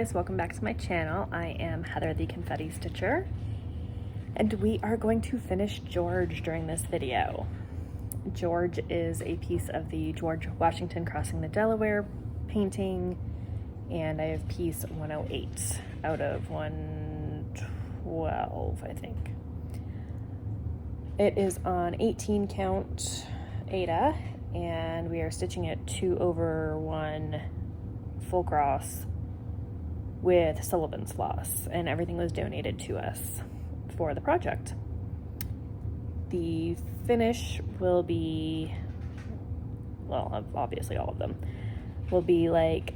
guys, welcome back to my channel. I am Heather the Confetti Stitcher, and we are going to finish George during this video. George is a piece of the George Washington Crossing the Delaware painting, and I have piece 108 out of 112, I think. It is on 18 count Aida, and we are stitching it 2/1 full cross with Sullivan's floss, and everything was donated to us for the project. The finish will be, well, obviously all of them will be like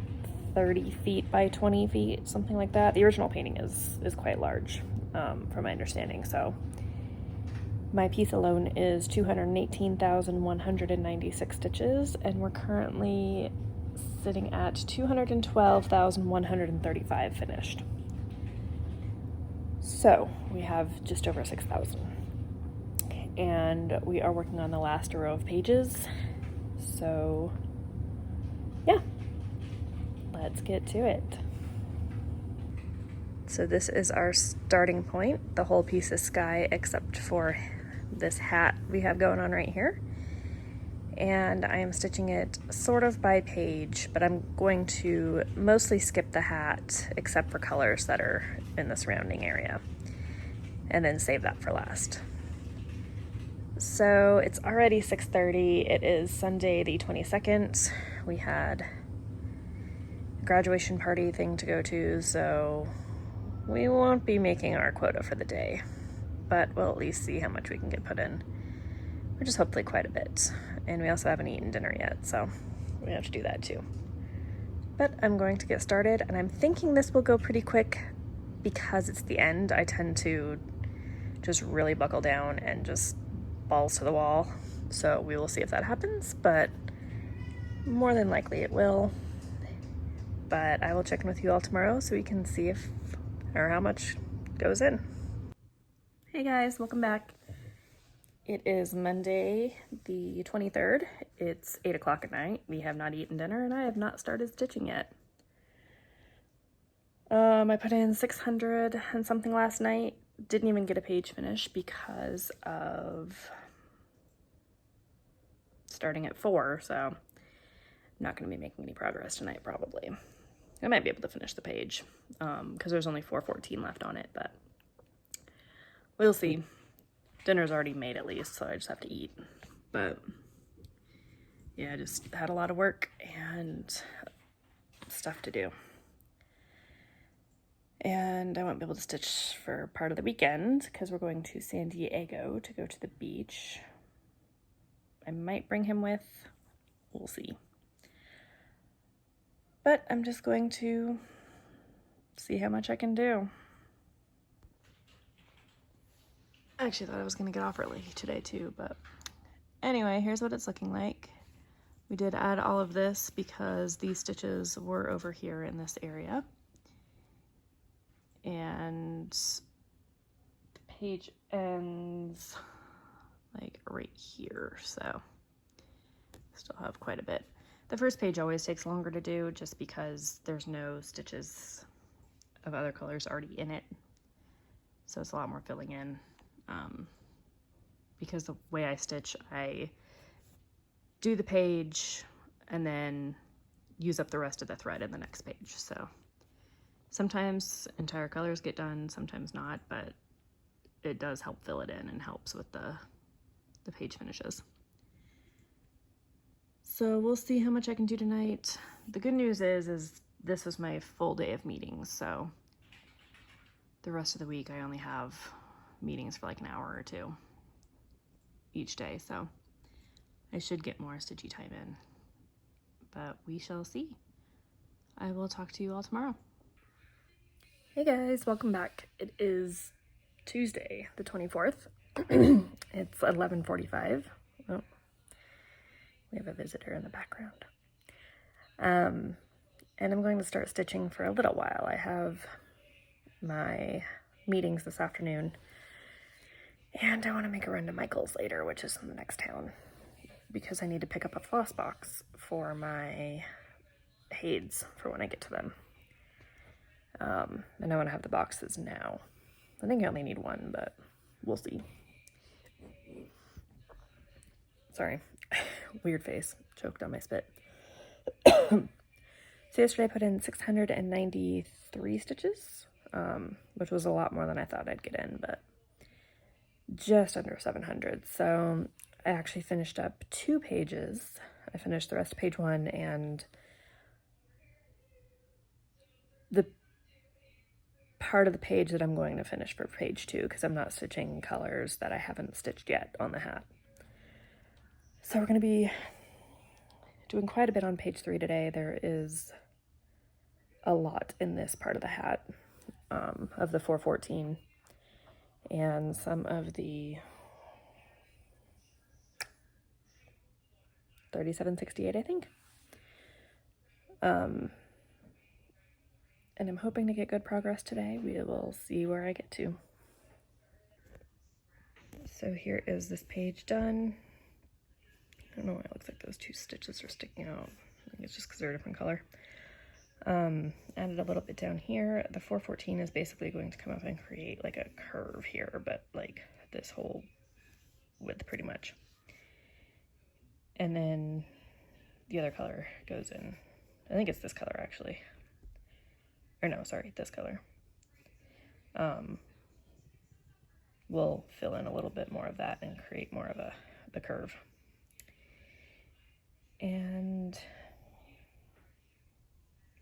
30 feet by 20 feet, something like that. The original painting is quite large, from my understanding. So my piece alone is 218,196 stitches, and we're currently sitting at 212,135 finished. So we have just over 6,000, and we are working on the last row of pages. So yeah, let's get to it. So this is our starting point. The whole piece is sky except for this hat we have going on right here. And I am stitching it sort of by page, but I'm going to mostly skip the hat except for colors that are in the surrounding area, and then save that for last. So it's already 6:30. It is Sunday the 22nd. We had a graduation party thing to go to, so we won't be making our quota for the day, but we'll at least see how much we can get put in, which is hopefully quite a bit. And we also haven't eaten dinner yet, so we have to do that too. But I'm going to get started, and I'm thinking this will go pretty quick because it's the end. I tend to just really buckle down and just balls to the wall. So we will see if that happens, but more than likely it will. But I will check in with you all tomorrow so we can see if or how much goes in. Hey guys, welcome back. It is Monday the 23rd. It's 8 o'clock at night. We have not eaten dinner, and I have not started stitching yet. I put in 600 and something last night. Didn't even get a page finish because of starting at 4, so I'm not going to be making any progress tonight probably. I might be able to finish the page because there's only 414 left on it, but we'll see. Dinner's already made at least, so I just have to eat. But yeah, I just had a lot of work and stuff to do. And I won't be able to stitch for part of the weekend because we're going to San Diego to go to the beach. I might bring him with, we'll see. But I'm just going to see how much I can do. I actually thought I was going to get off early today too, but anyway, here's what it's looking like. We did add all of this because these stitches were over here in this area. And the page ends like right here, so still have quite a bit. The first page always takes longer to do just because there's no stitches of other colors already in it. So it's a lot more filling in. Because the way I stitch, I do the page and then use up the rest of the thread in the next page. So sometimes entire colors get done, sometimes not, but it does help fill it in and helps with the page finishes. So we'll see how much I can do tonight. The good news is this was my full day of meetings, so the rest of the week I only have meetings for like an hour or two each day, so I should get more stitchy time in, but we shall see. I will talk to you all tomorrow. Hey guys, welcome back. It is Tuesday the 24th. It's 11:45. Oh, we have a visitor in the background. And I'm going to start stitching for a little while. I have my meetings this afternoon, and I want to make a run to Michael's later, which is in the next town, because I need to pick up a floss box for my Hades for when I get to them. And I want to have the boxes now. I think I only need one, but we'll see. Sorry, weird face, choked on my spit. So yesterday I put in 693 stitches, which was a lot more than I thought I'd get in, but just under 700. So I actually finished up 2 pages. I finished the rest of page 1 and the part of the page that I'm going to finish for page 2, because I'm not stitching colors that I haven't stitched yet on the hat. So we're going to be doing quite a bit on page 3 today. There is a lot in this part of the hat, of the 414, and some of the 3768, I think. And I'm hoping to get good progress today. We will see where I get to. So here is this page done. I don't know why it looks like those 2 stitches are sticking out. I think it's just because they're a different color. Added a little bit down here. The 414 is basically going to come up and create like a curve here, but like this whole width pretty much. And then the other color goes in. I think it's this color actually. Or no, sorry, this color. We'll fill in a little bit more of that and create more of the curve. And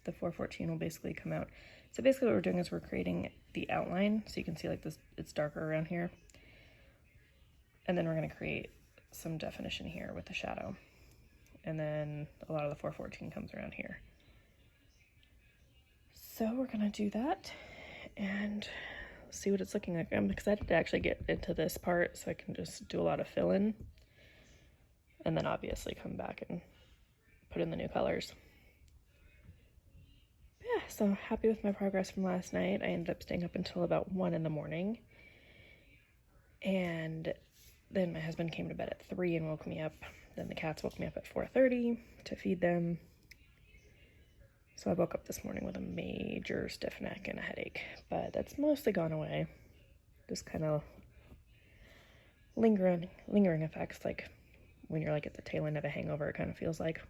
the 414 will basically come out. So basically what we're doing is we're creating the outline. So you can see like this, it's darker around here. And then we're going to create some definition here with the shadow. And then a lot of the 414 comes around here. So we're going to do that and see what it's looking like. I'm excited to actually get into this part so I can just do a lot of fill-in. And then obviously come back and put in the new colors. Yeah, so happy with my progress from last night. I ended up staying up until about 1 in the morning. And then my husband came to bed at 3 and woke me up. Then the cats woke me up at 4:30 to feed them. So I woke up this morning with a major stiff neck and a headache, but that's mostly gone away. Just kind of lingering effects, like when you're like at the tail end of a hangover, it kind of feels like.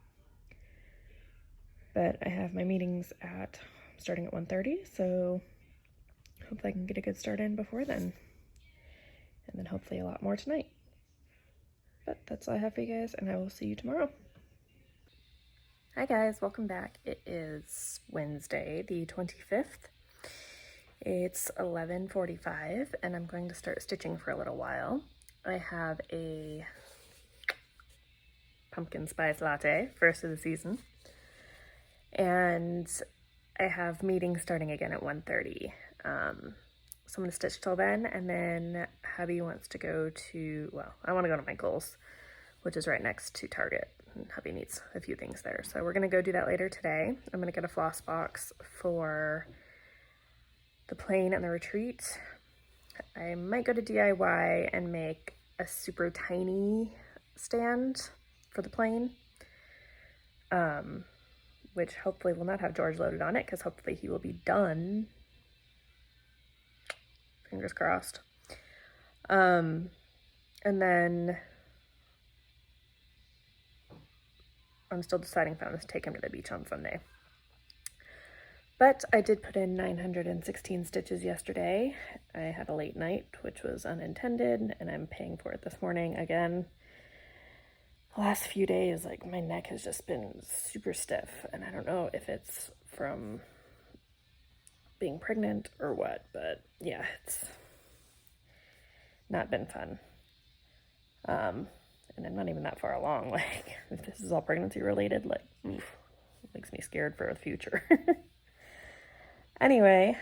But I have my meetings starting at 1:30, so hopefully I can get a good start in before then. And then hopefully a lot more tonight. But that's all I have for you guys, and I will see you tomorrow. Hi guys, welcome back. It is Wednesday, the 25th. It's 11:45, and I'm going to start stitching for a little while. I have a pumpkin spice latte, first of the season. And I have meetings starting again at 1:30. So I'm going to stitch till then, and then hubby wants to go to, well, I want to go to Michael's, which is right next to Target. And hubby needs a few things there. So we're going to go do that later today. I'm going to get a floss box for the plane and the retreat. I might go to DIY and make a super tiny stand for the plane, which hopefully will not have George loaded on it, because hopefully he will be done. Fingers crossed. And then I'm still deciding if I want to take him to the beach on Sunday. But I did put in 916 stitches yesterday. I had a late night, which was unintended, and I'm paying for it this morning again. The last few days, like, my neck has just been super stiff, and I don't know if it's from being pregnant or what, but yeah, it's not been fun. And I'm not even that far along. Like, if this is all pregnancy related, like, oof, it makes me scared for the future. Anyway,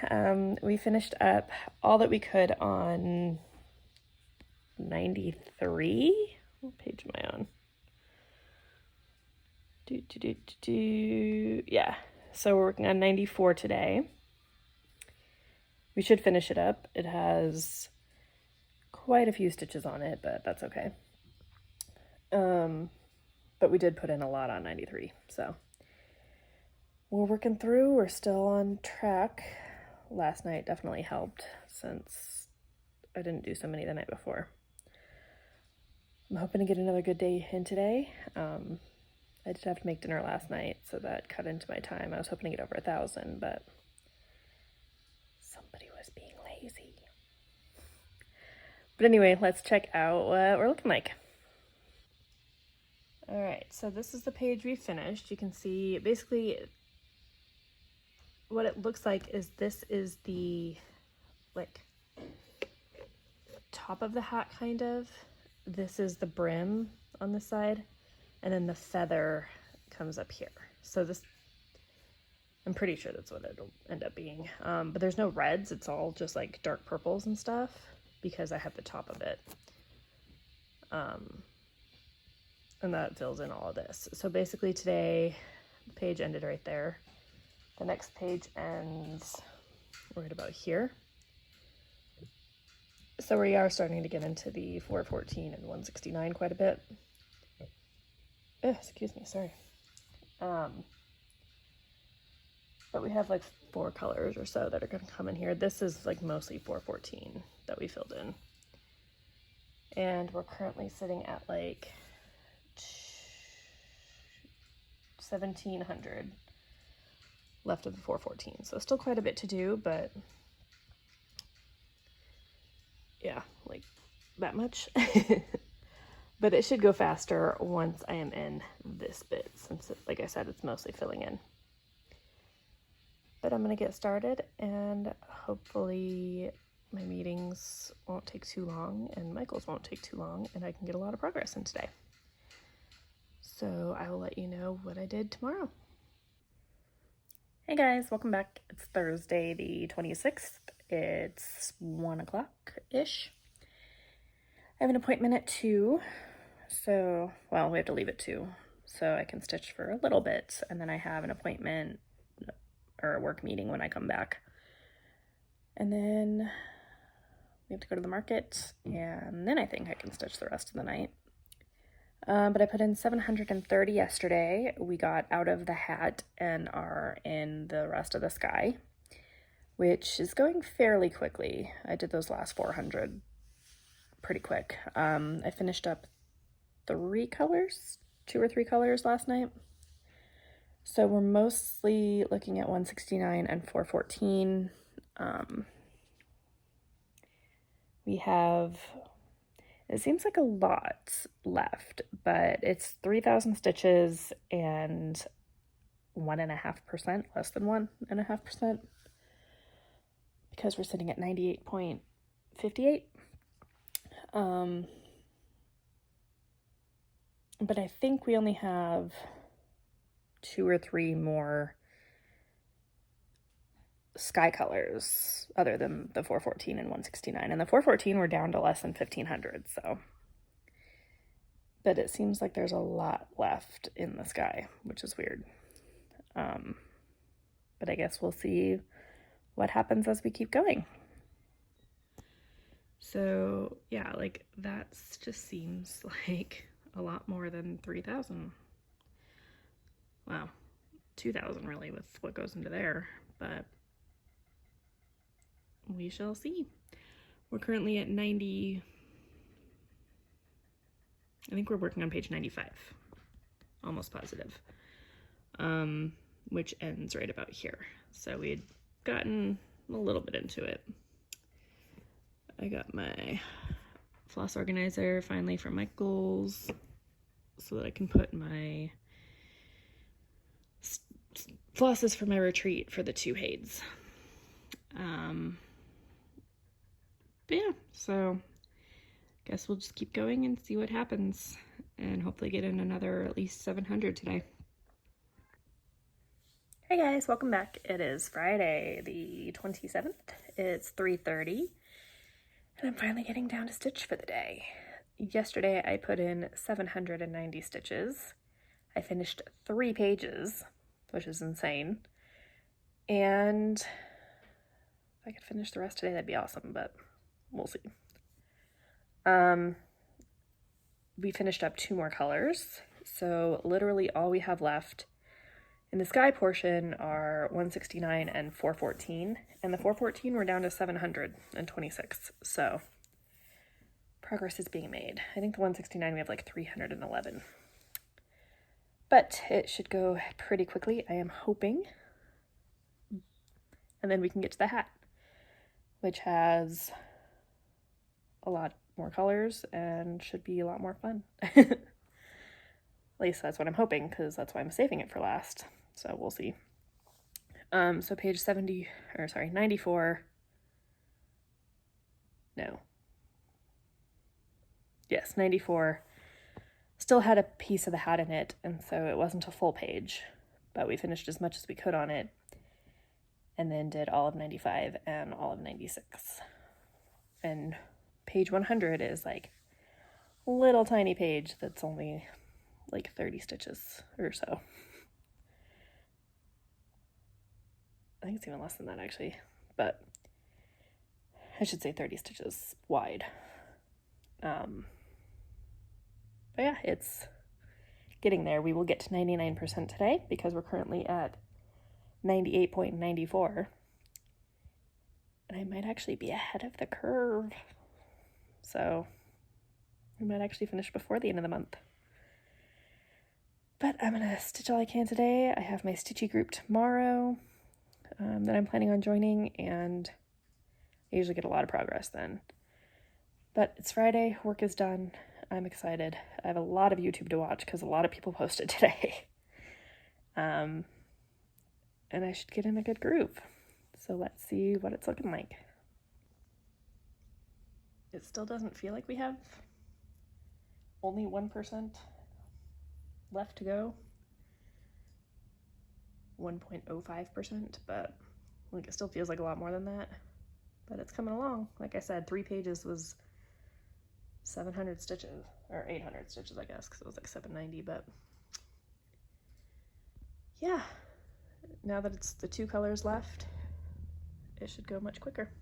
we finished up all that we could on 93. What page am I on? Yeah, so we're working on 94 today. We should finish it up. It has quite a few stitches on it, but that's okay. But we did put in a lot on 93, so we're working through. We're still on track. last night definitely helped since I didn't do so many the night before. I'm hoping to get another good day in today. I did have to make dinner last night, so that cut into my time. I was hoping to get over 1,000, but somebody was being lazy. But anyway, let's check out what we're looking like. All right, so this is the page we finished. You can see basically what it looks like is this is the like top of the hat kind of. This is the brim on the side, and then the feather comes up here. So this, I'm pretty sure that's what it'll end up being. But there's no reds, it's all just like dark purples and stuff because I have the top of it. And that fills in all of this. So basically today, the page ended right there. The next page ends right about here. So we are starting to get into the 414 and 169 quite a bit. Excuse me, sorry. But we have like 4 colors or so that are going to come in here. This is like mostly 414 that we filled in. And we're currently sitting at like 1,700 left of the 414. So still quite a bit to do, but yeah, like that much. But it should go faster once I am in this bit, since like I said, it's mostly filling in. But I'm gonna get started, and hopefully my meetings won't take too long and Michael's won't take too long, and I can get a lot of progress in today. So I will let you know what I did tomorrow. Hey guys, welcome back. It's Thursday the 26th. It's 1 o'clock-ish. I have an appointment at 2, so, well, we have to leave at 2, so I can stitch for a little bit, and then I have an appointment or a work meeting when I come back. And then we have to go to the market, and then I think I can stitch the rest of the night. But I put in 730 yesterday. We got out of the hat and are in the rest of the sky, which is going fairly quickly. I did those last 400 pretty quick. I finished up 2 or 3 colors last night. So we're mostly looking at 169 and 414. We have, it seems like a lot left, but it's 3,000 stitches and 1.5%, less than 1.5%, because we're sitting at 98.58. But I think we only have 2 or 3 more sky colors other than the 414 and 169, and the 414 we're down to less than 1,500, so. But it seems like there's a lot left in the sky, which is weird. But I guess we'll see what happens as we keep going. So yeah, like that just seems like a lot more than 3,000. Wow, 2,000 really with what goes into there, but we shall see. We're currently at 90, I think we're working on page 95, almost positive, which ends right about here. So we had gotten a little bit into it. I got my floss organizer finally from Michael's so that I can put my flosses for my retreat for the 2 Hades. But yeah, so guess we'll just keep going and see what happens, and hopefully get in another at least 700 today. Hey guys, welcome back. It is Friday the 27th. It's 3:30, and I'm finally getting down to stitch for the day. Yesterday I put in 790 stitches. I finished 3 pages, which is insane. And if I could finish the rest today, that'd be awesome, but we'll see. We finished up 2 more colors, so literally all we have left In the sky portion are 169 and 414, and the 414 we're down to 726, so progress is being made. I think the 169 we have like 311. But it should go pretty quickly, I am hoping. And then we can get to the hat, which has a lot more colors and should be a lot more fun. At least that's what I'm hoping, because that's why I'm saving it for last. So we'll see. So page 94. No. Yes, 94. Still had a piece of the hat in it, and so it wasn't a full page, but we finished as much as we could on it, and then did all of 95 and all of 96. And page 100 is like a little tiny page that's only like 30 stitches or so. I think it's even less than that actually, but I should say 30 stitches wide. But yeah, it's getting there. We will get to 99% today because we're currently at 98.94. And I might actually be ahead of the curve. So we might actually finish before the end of the month. But I'm going to stitch all I can today. I have my stitchy group tomorrow that I'm planning on joining, and I usually get a lot of progress then. But it's Friday, work is done. I'm excited. I have a lot of YouTube to watch because a lot of people posted today. And I should get in a good groove. So let's see what it's looking like. It still doesn't feel like we have only 1% left to go. 1.05%, but like it still feels like a lot more than that. But it's coming along. Like I said, 3 pages was 700 stitches, or 800 stitches, I guess, because it was like 790, but yeah, now that it's the 2 colors left, it should go much quicker.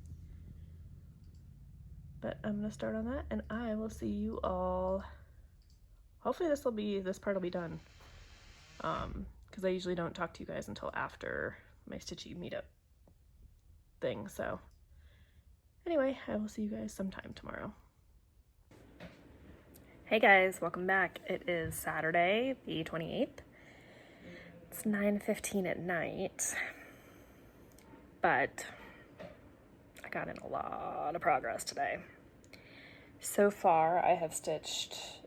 But I'm gonna start on that, and I will see you all. Hopefully this part will be done, because I usually don't talk to you guys until after my stitchy meetup thing. So anyway, I will see you guys sometime tomorrow. Hey guys, welcome back. It is Saturday, the 28th. It's 9:15 at night, but I got in a lot of progress today. So far, I have stitched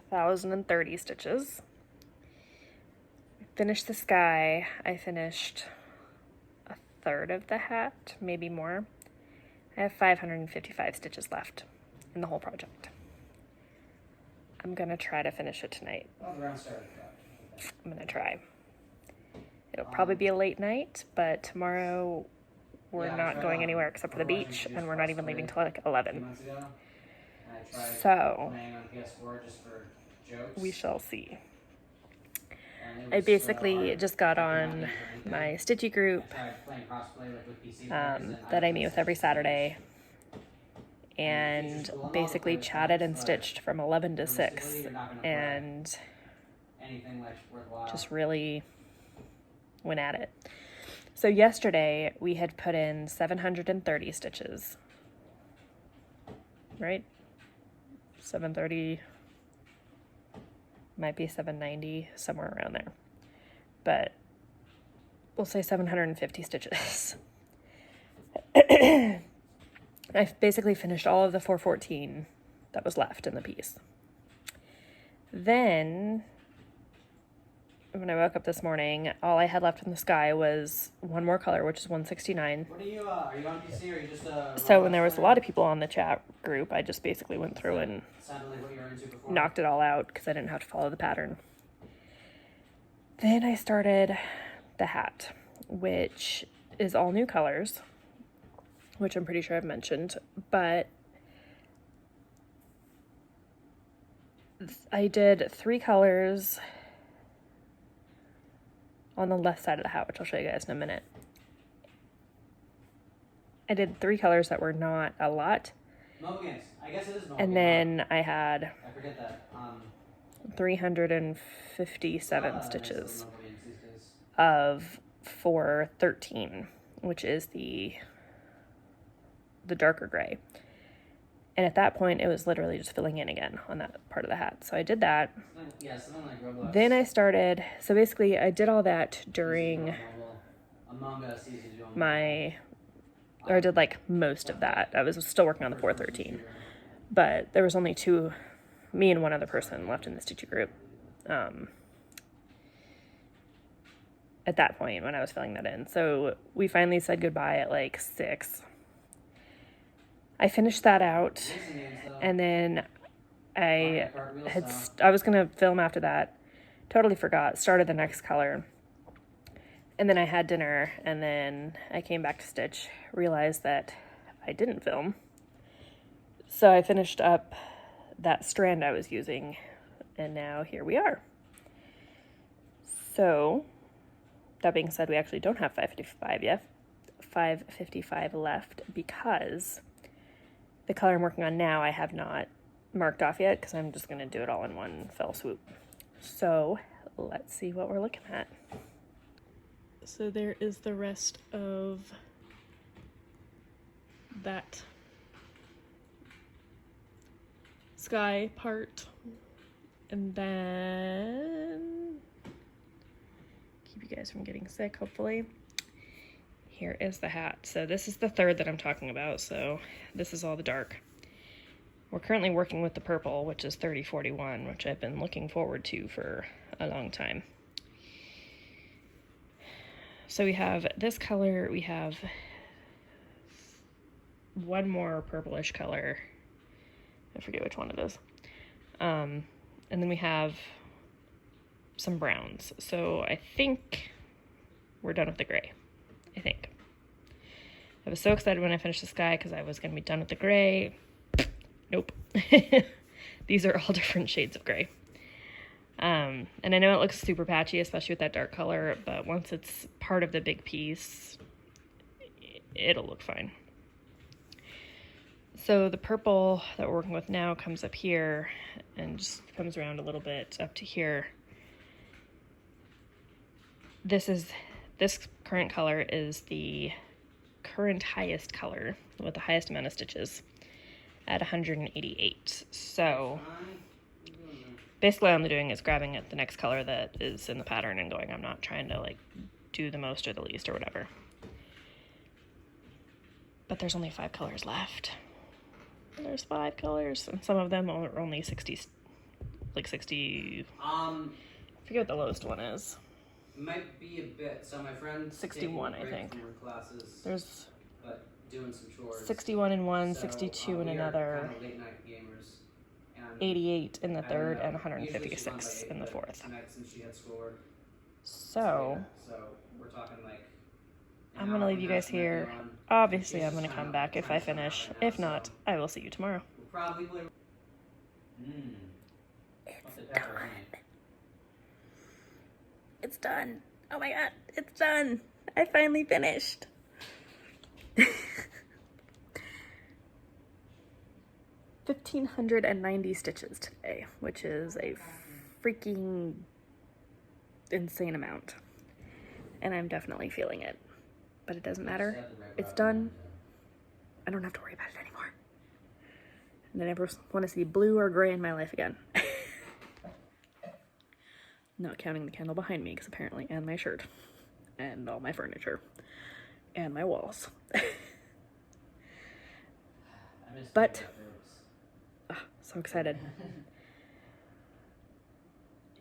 1,030 stitches. Finished the sky. I finished a third of the hat, maybe more. I have 555 stitches left in the whole project. I'm gonna try to finish it tonight. I'm gonna try. It'll probably be a late night, but tomorrow we're not going anywhere except for the beach, and we're not even leaving till like 11. So we shall see. I basically just got on my stitchy group that I meet with every Saturday, and basically chatted and stitched from 11 to 6, and just really went at it. So yesterday we had put in 730 stitches, right? 730, might be 790, somewhere around there, but we'll say 750 stitches. I basically finished all of the 414 that was left in the piece. Then, when I woke up this morning, all I had left in the sky was one more color, which is 169. What are you on PC, or are you just So when there was a lot of people on the chat group, I just basically went through and like what you were into before? knocked it all out because I didn't have to follow the pattern. Then I started the hat, which is all new colors, which I'm pretty sure I've mentioned, but I did 3 colors on the left side of the hat, which I'll show you guys in a minute. I did 3 colors that were not a lot. Mulligans. I guess it is mulligan. And then I had I forget that. 357 stitches of 413, which is the darker gray. And at that point, it was literally just filling in again on that part of the hat. So I did that. Yeah, something like Roblox. Then I started, so basically I did all that during I did like most of that. I was still working on the 413. But there was only me and one other person left in the stitchy group. At that point when I was filling that in. So we finally said goodbye at like 6. I finished that out, and then I was gonna film after that, totally forgot, started the next color, and then I had dinner, and then I came back to stitch, realized that I didn't film, so I finished up that strand I was using, and now here we are. So, that being said, we actually don't have 555 left, because the color I'm working on now I have not marked off yet, because I'm just going to do it all in one fell swoop. So let's see what we're looking at. So there is the rest of that sky part, and then keep you guys from getting sick, hopefully. Here is the hat. So this is the third that I'm talking about, so this is all the dark. We're currently working with the purple, which is 3041, which I've been looking forward to for a long time. So we have this color, we have one more purplish color. I forget which one it is. And then we have some browns. So I think we're done with the gray. I think. I was so excited when I finished the sky because I was going to be done with the gray. Nope. These are all different shades of gray. And I know it looks super patchy, especially with that dark color, but once it's part of the big piece, it'll look fine. So the purple that we're working with now comes up here and just comes around a little bit up to here. This current color is the current highest color with the highest amount of stitches at 188. So basically all I'm doing is grabbing at the next color that is in the pattern and going, I'm not trying to like do the most or the least or whatever. But there's only 5 colors left. There's 5 colors, and some of them are only 60, like 60, I forget what the lowest one is. Might be a bit. So my friend 61, I think. From her classes, there's but doing some chores. 61 in one, so, 62 in another, late night gamers, and 88 in the third, and 156 in the fourth. Since she had schoolwork. So we're talking like I'm gonna leave you guys here. Obviously, I'm gonna come back if I finish. If not, I will see you tomorrow. Probably. It's done. Oh my god, it's done. I finally finished. 1,590 stitches today, which is a freaking insane amount. And I'm definitely feeling it. But it doesn't matter. It's done. I don't have to worry about it anymore. And I never want to see blue or gray in my life again. Not counting the candle behind me, because apparently, and my shirt, and all my furniture, and my walls. But, so excited.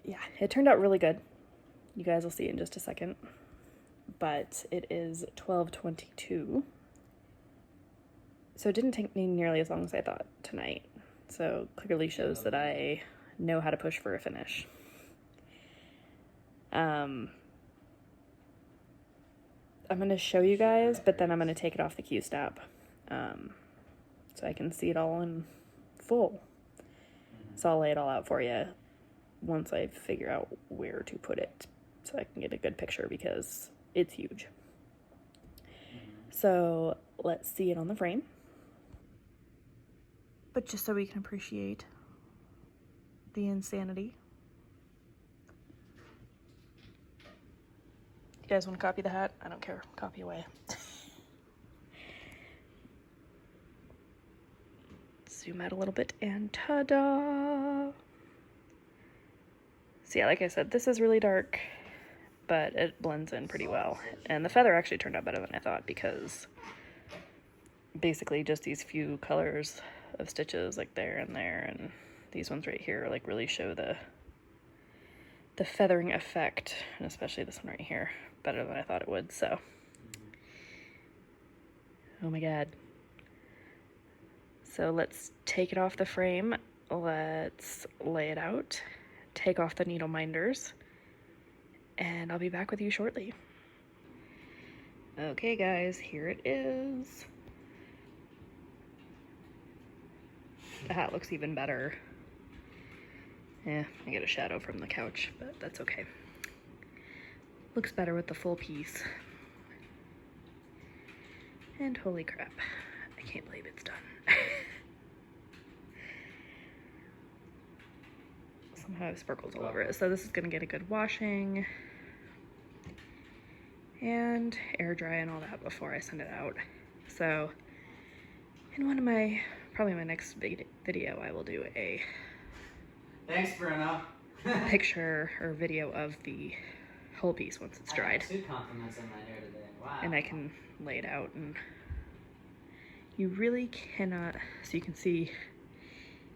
Yeah, it turned out really good. You guys will see in just a second. But it is 12:22. So it didn't take me nearly as long as I thought tonight. So clearly shows that I know how to push for a finish. I'm going to show you guys, but then I'm going to take it off the Q-stop, so I can see it all in full. So I'll lay it all out for you once I figure out where to put it, so I can get a good picture, because it's huge. So let's see it on the frame. But just so we can appreciate the insanity. You guys want to copy the hat? I don't care. Copy away. Zoom out a little bit and ta-da! So yeah, like I said, this is really dark, but it blends in pretty well. And the feather actually turned out better than I thought, because basically just these few colors of stitches like there and there, and these ones right here like really show the feathering effect, and especially this one right here, better than I thought it would. So, oh my god. So let's take it off the frame, let's lay it out, take off the needle minders, and I'll be back with you shortly. Okay guys, here it is. The hat looks even better. Yeah, I get a shadow from the couch, but that's okay. Looks better with the full piece. And holy crap, I can't believe it's done. Somehow I have sparkles all over it. So this is gonna get a good washing and air dry and all that before I send it out. So in one of my, probably my next big video, I will do a Thanks, Bruno. picture or video of the whole piece once it's dried. I got 2 compliments on my hair today. Wow. And I can lay it out, and you really cannot, so you can see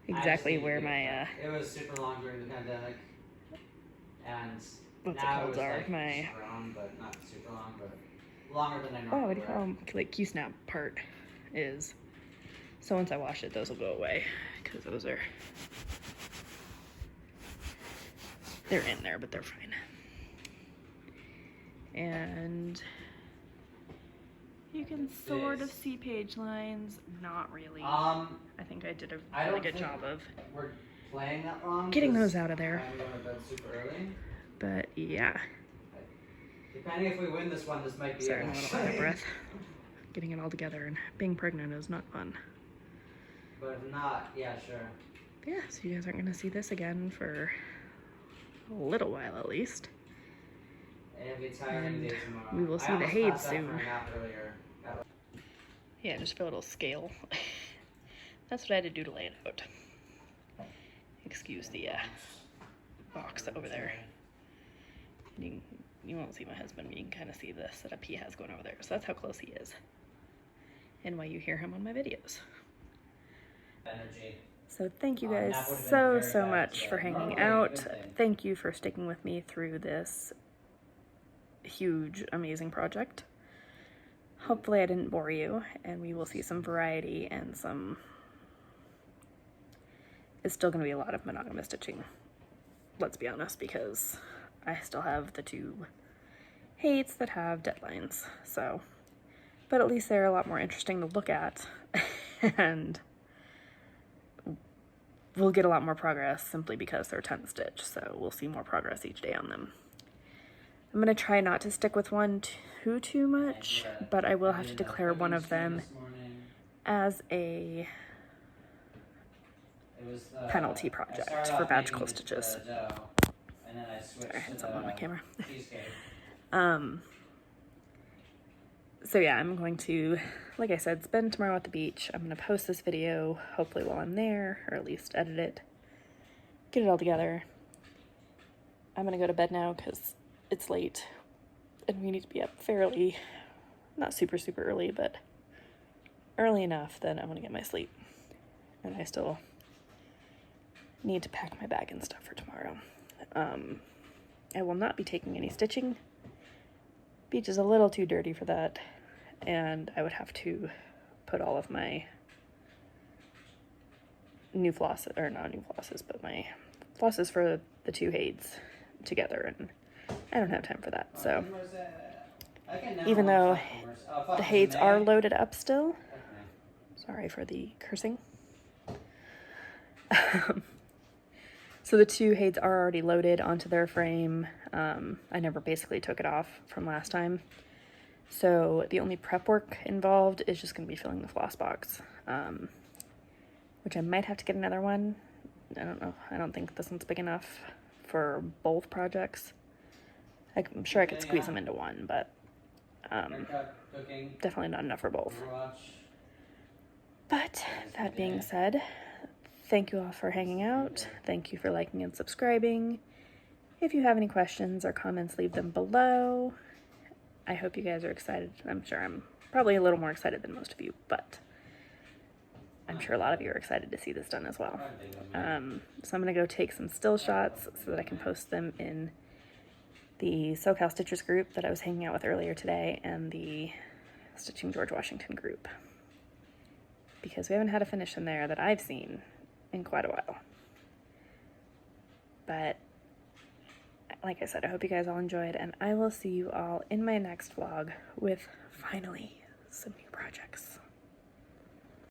exactly where my it was super long during the pandemic, and what's now it called it's are like my strong, but not super long, but longer than I oh, normally what do you call them, like Q-snap part is. So once I wash it, those will go away, because those are, they're in there, but they're fine. And you can sort of see page lines, not really. I think I did a really good job of we're playing that long, getting those out of there. I'm going to bed super early. But yeah. Depending if we win this one, this might be Sorry, I'm a little out of breath. Getting it all together, and being pregnant is not fun. But if not, yeah, sure. But yeah, so you guys aren't gonna see this again for a little while at least. And we will see the Hades soon. Yeah, just for a little scale. That's what I had to do to lay it out. Excuse the box over there. You won't see my husband, but you can kind of see the setup he has going over there. So that's how close he is. And why you hear him on my videos. Energy. So thank you guys so much for hanging out. Thank you for sticking with me through this huge, amazing project. Hopefully I didn't bore you, and we will see some variety and some... It's still going to be a lot of monogamous stitching, let's be honest, because I still have the 2 hates that have deadlines, so... But at least they're a lot more interesting to look at, and we'll get a lot more progress simply because they're 10 stitch, so we'll see more progress each day on them. I'm going to try not to stick with one too much, but I will have to declare one of them as a penalty project for magical stitches. Sorry, I had something on my camera. So yeah, I'm going to, like I said, spend tomorrow at the beach. I'm going to post this video, hopefully while I'm there, or at least edit it, get it all together. I'm going to go to bed now because it's late, and we need to be up fairly, not super early, but early enough that I'm going to get my sleep. And I still need to pack my bag and stuff for tomorrow. I will not be taking any stitching. Beach is a little too dirty for that, and I would have to put all of my new flosses, or not new flosses, but my flosses for the 2 Hades together, and I don't have time for that. So even though the Hades are loaded up still, sorry for the cursing. So the 2 Hades are already loaded onto their frame. I never basically took it off from last time. So the only prep work involved is just going to be filling the floss box, which I might have to get another one. I don't know. I don't think this one's big enough for both projects. I'm sure I could squeeze them into one, but Haircut, cooking, definitely not enough for both. Overwatch. But that being said, thank you all for hanging out. Thank you for liking and subscribing. If you have any questions or comments, leave them below. I hope you guys are excited. I'm sure I'm probably a little more excited than most of you, but I'm sure a lot of you are excited to see this done as well. So I'm going to go take some still shots so that I can post them in the SoCal Stitchers group that I was hanging out with earlier today and the Stitching George Washington group, because we haven't had a finish in there that I've seen in quite a while. But like I said, I hope you guys all enjoyed, and I will see you all in my next vlog with finally some new projects.